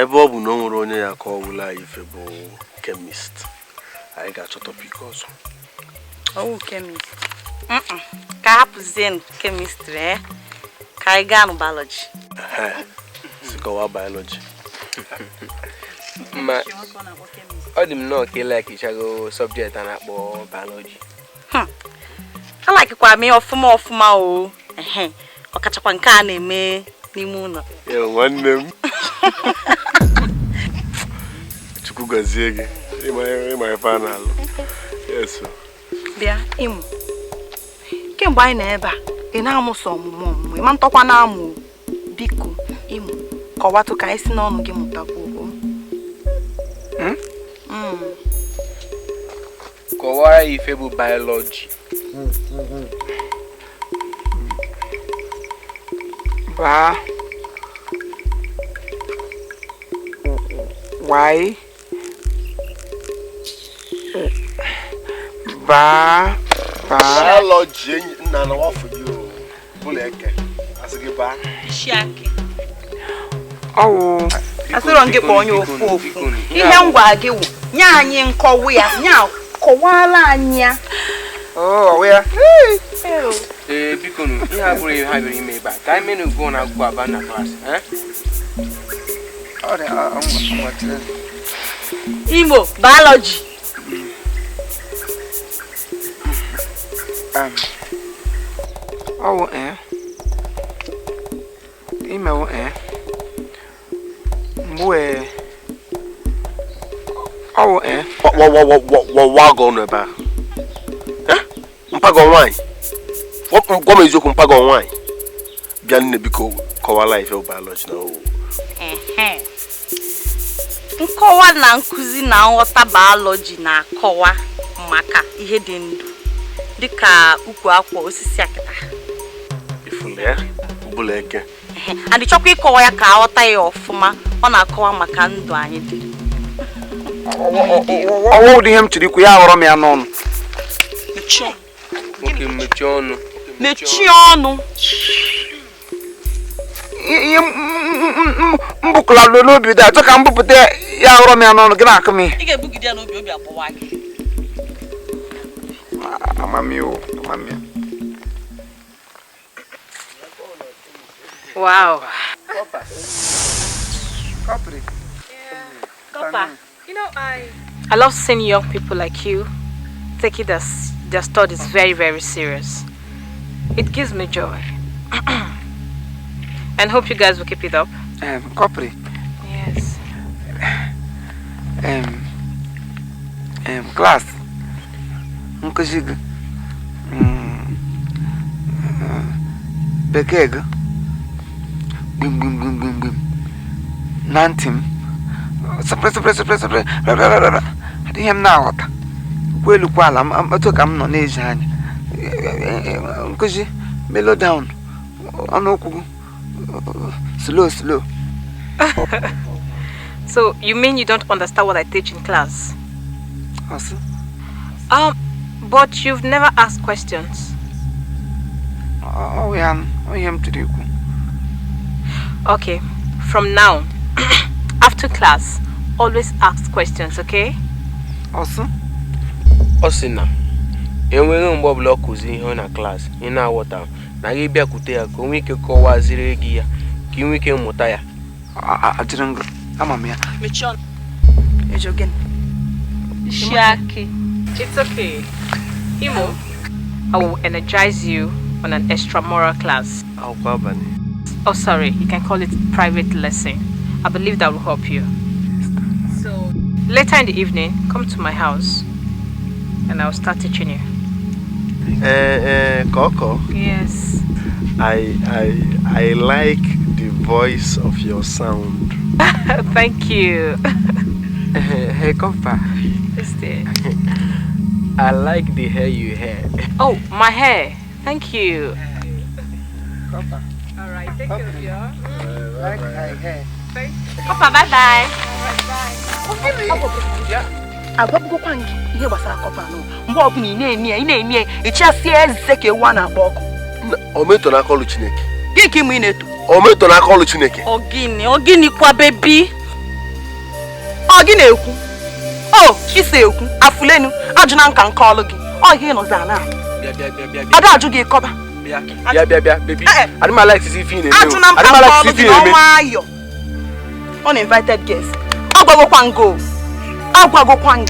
ebe ọ bụ na o nwere onye ya ka ọ wụla ife bụ chemist. Anyị ga-achọ topic ọzọ. Oh, chemist. Ka hapụzie chemistry, ka anyị gaa na biology. Sikowa biology. Ma ọ dị m nọ ka like ichago subject a na-akpọ biology. I like kwa me ọfụma o. Ọkachakwa nke a na-eme n'ime ụlọ. Nwanne m. Chukwu gọzie gị. Ịma ife a na-alụ. Yes. Bịa, Imo. Kemgbe anyị na ebe a, ị na-amụ sọ ọmụmụ ịma ntọkwa na-amụ. Biko, Imo, kọwatụ ka anyị si n'ọnụ gị mụtakwa okwu. Kọwara ife bụ biology. Ba. Why? Ba. Biology na na wa for you. Buleke. Asige ba. Ishiake. Oh. Asịrọ ngị kpọ onye ofu. Ihe ngwa gị wụ. Nye anyị nkọwa ya. Nya kọwala anyị ya. Oh, where? Biko nu, ihe abụrụ ihe ha bịara ime ebe a. Ka anyị menu go na akwụkwọ aba na class, Imo, biology. Imo, Mwe. Wago no ba. Mpago nwanyị. Gwa m eziokwu mpago nwanyị. Bịa nne biko kọwala ife biology na o. Nkọwa na nkuzi na nghọta biology na-akọwa maka ihe dị ndụ dịka ukwu akwa osisi akịta. Ifule ya, Buleke. And chọkwa ịkọwa ya ka aghọta ya ọfụma, ọ na-akọwa maka ndụ anyị dị. Ọwụ dị ihe m chiri ikwu ya aghọrọ m ya n'ọnụ. Nwoke mechie ọnụ. Mechie ọnụ. Ihe mbukula n'obi dị achọ ka m bupụta ya aghọrọ m ya n'ọnụ gị na-akụ m ihe. Ị ga-ebugide ya n'obi obi akpọwa gị. Amami. Wow. Papa, you know, I love seeing young people like you take it as their studies very, very serious. It gives me joy. And hope you guys will keep it up. Copy. Yes. Class. Nkujig. Bekeg. Bim. Nantim. Surprise. I didn't have now. Well, I'm I'm not Asian. Nkuji, mellow down. Slow. So, you mean you don't understand what I teach in class? Also? But you've never asked questions. Oh, yeah, I am to do. Okay, from now, after class, always ask questions, okay? Also? Osina. Enwere mgbe ọbụla ọkụzi ihe na class, ị na-aghọta na gị bịakwute ya ka o nwee ike kọwaziri gị ya ka ị nwee ike mmụta ya. Ajiranga, ama ya. Mechon. Ejogen. Shiaki. It's okay. Imo, I will energize you on an extramural class. Oh, sorry, you can call it private lesson. I believe that will help you. So, later in the evening, come to my house and I'll start teaching you. Coco. Yes. I like the voice of your sound. Thank you. Hey, Compa. I like the hair you had. Oh, my hair. Thank you. Compa. alright, take care of you. Like my hair. Thank you. Papa, bye-bye. Alright, bye. Agwabgo kwangi ihe gbasara kopa no mgbe ọbụla ị na-eme echiasi eze ka ewu na agba ọkụ ometo na akọlụ Chineke gị ka ị na-eto ometo na akọlụ Chineke ogini kwa baby ọ gị na-ekwu o isi ekwu afulenu ajụna nka nke ọlụ gị ọ gị nọzi ana ada ajụ gị kọba bịa baby adịmalike isi ife ị na-eme ajụna nka nke ọlụ gị n'ọnwa ayọ uninvited guest agwagokwa ngo agwagokwa